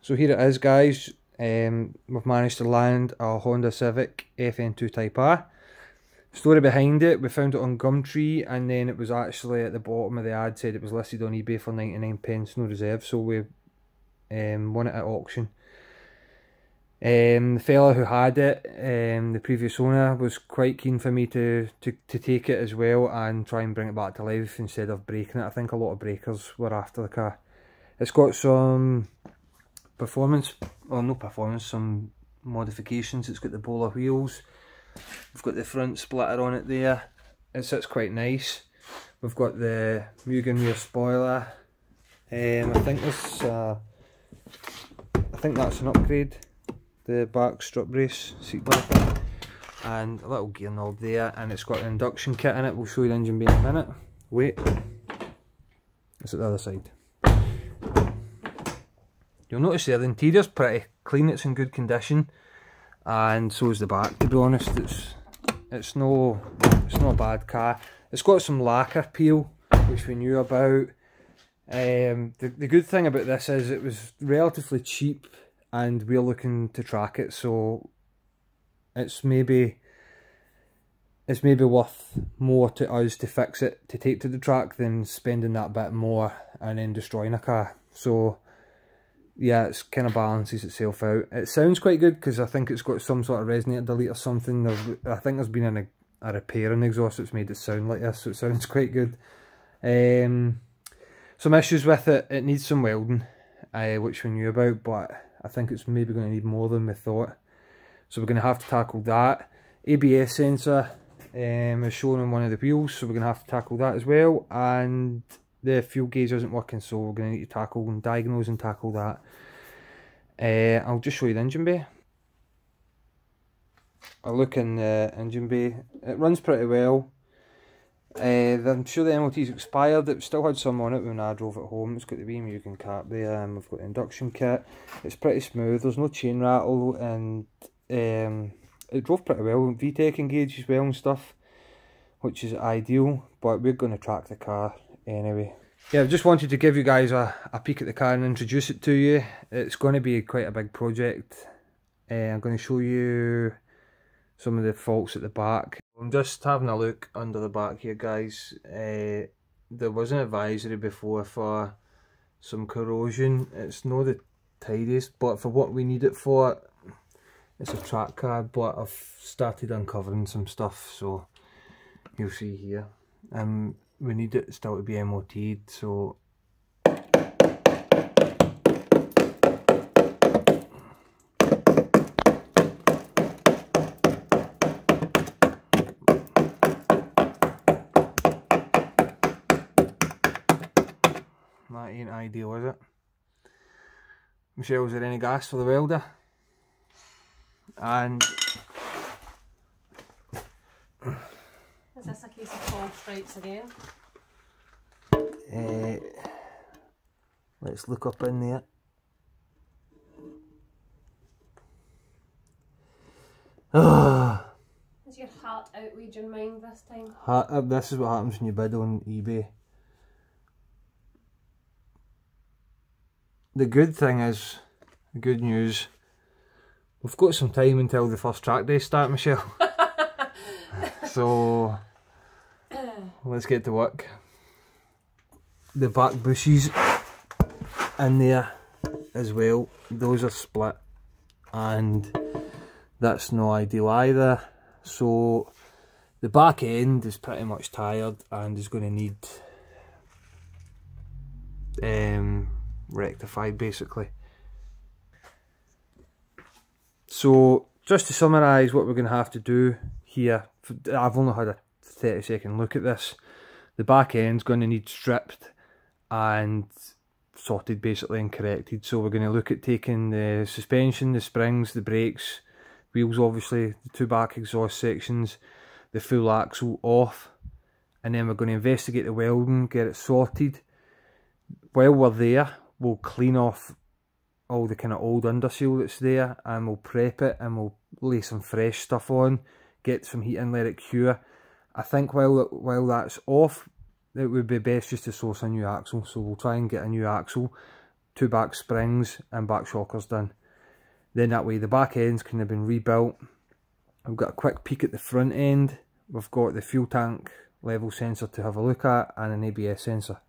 So here it is, guys. We've managed to land a Honda Civic FN2 Type R. Story behind it, we found it on Gumtree, and then it was actually at the bottom of the ad said it was listed on eBay for 99p, no reserve, so we won it at auction. The fella who had it, the previous owner, was quite keen for me to take it as well and try and bring it back to life instead of breaking it. I think a lot of breakers were after the car. It's got some performance, well, no performance, some modifications. It's got the bowler wheels. We've got the front splitter on it there. It sits quite nice. We've got the Mugen rear spoiler. I think that's an upgrade. The back strut brace seat blanket and a little gear knob there, and it's got an induction kit in it. We'll show you the engine bay in a minute. Wait, it's at the other side. You'll notice there the interior's pretty clean. It's in good condition, and so is the back. To be honest, it's no a bad car. It's got some lacquer peel, which we knew about. The good thing about this is it was relatively cheap, and we're looking to track it, so it's maybe worth more to us to fix it, to take to the track, than spending that bit more and then destroying a car. So yeah, it's kind of balances itself out. It sounds quite good because I think it's got some sort of resonator delete or something. I think there's been a repair in the exhaust that's made it sound like this, so it sounds quite good. Some issues with it: it needs some welding, which we knew about, but I think it's maybe going to need more than we thought. So we're going to have to tackle that. ABS sensor is shown on one of the wheels, so we're going to have to tackle that as well. And the fuel gauge isn't working, so we're going to need to tackle and diagnose and tackle that. I'll just show you the engine bay. A look in the engine bay. It runs pretty well. I'm sure the MOT's expired. It still had some on it when I drove it home. It's got the wee Mugen cap there, and we've got the induction kit. It's pretty smooth, there's no chain rattle, and it drove pretty well. VTEC engaged as well and stuff, which is ideal, but we're going to track the car anyway. Yeah, I just wanted to give you guys a peek at the car and introduce it to you. It's going to be quite a big project. I'm going to show you some of the faults at the back. I'm just having a look under the back here, guys. There was an advisory before for some corrosion. It's not the tidiest, but for what we need it for, it's a track car. But I've started uncovering some stuff, so you'll see here. We need it still to be MOT'd, so that ain't ideal, is it? Michelle, is there any gas for the welder? And is this a case of false stripes again? Let's look up in there. Is your heart outraging mine this time? This is what happens when you bid on eBay. The good thing is, the good news, we've got some time until the first track day start, Michelle. So let's get to work. The back bushes in there as well, those are split, and that's no ideal either. So the back end is pretty much tired and is going to need rectified, basically. So just to summarise what we're going to have to do here, I've only had a 30-second look at this. The back end's going to need stripped and sorted, basically, and corrected. So we're going to look at taking the suspension, the springs, the brakes, wheels obviously, the two back exhaust sections, the full axle off, and then we're going to investigate the welding, get it sorted. While we're there, we'll clean off all the kind of old underseal that's there, and we'll prep it, and we'll lay some fresh stuff on, get some heat in, let it cure. I think while that's off, it would be best just to source a new axle, so we'll try and get a new axle 2 back springs and back shockers done. Then that way the back end's kind of been rebuilt. We've got a quick peek at the front end. We've got the fuel tank level sensor to have a look at and an ABS sensor.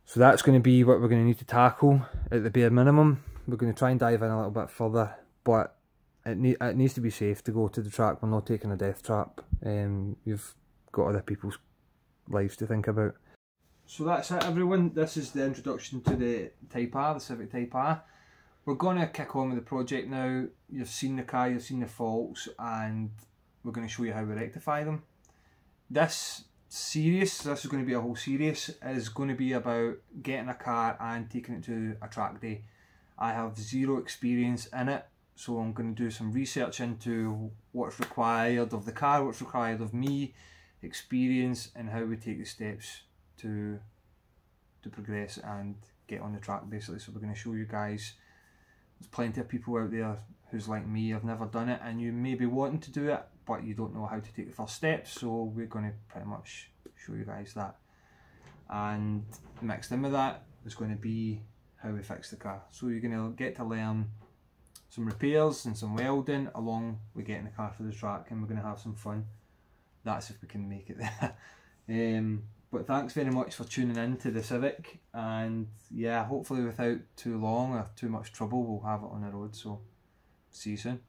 So that's going to be what we're going to need to tackle at the bare minimum. We're going to try and dive in a little bit further, but it needs to be safe to go to the track. We're not taking a death trap. You've got other people's lives to think about. So that's it, everyone. This is the introduction to the Type R, the Civic Type R. We're going to kick on with the project now. You've seen the car, you've seen the faults, and we're going to show you how we rectify them. This is going to be a whole series, is going to be about getting a car and taking it to a track day. I have zero experience in it, so I'm going to do some research into what's required of the car, what's required of me, experience, and how we take the steps to progress and get on the track basically. So we're going to show you guys. There's plenty of people out there who's like me, have never done it, and you may be wanting to do it but you don't know how to take the first steps, so we're going to pretty much show you guys that. And mixed in with that is going to be how we fix the car. So you're going to get to learn some repairs and some welding along with getting the car for the track, and we're going to have some fun. That's if we can make it there. But thanks very much for tuning in to the Civic, and yeah, hopefully without too long or too much trouble we'll have it on the road, so see you soon.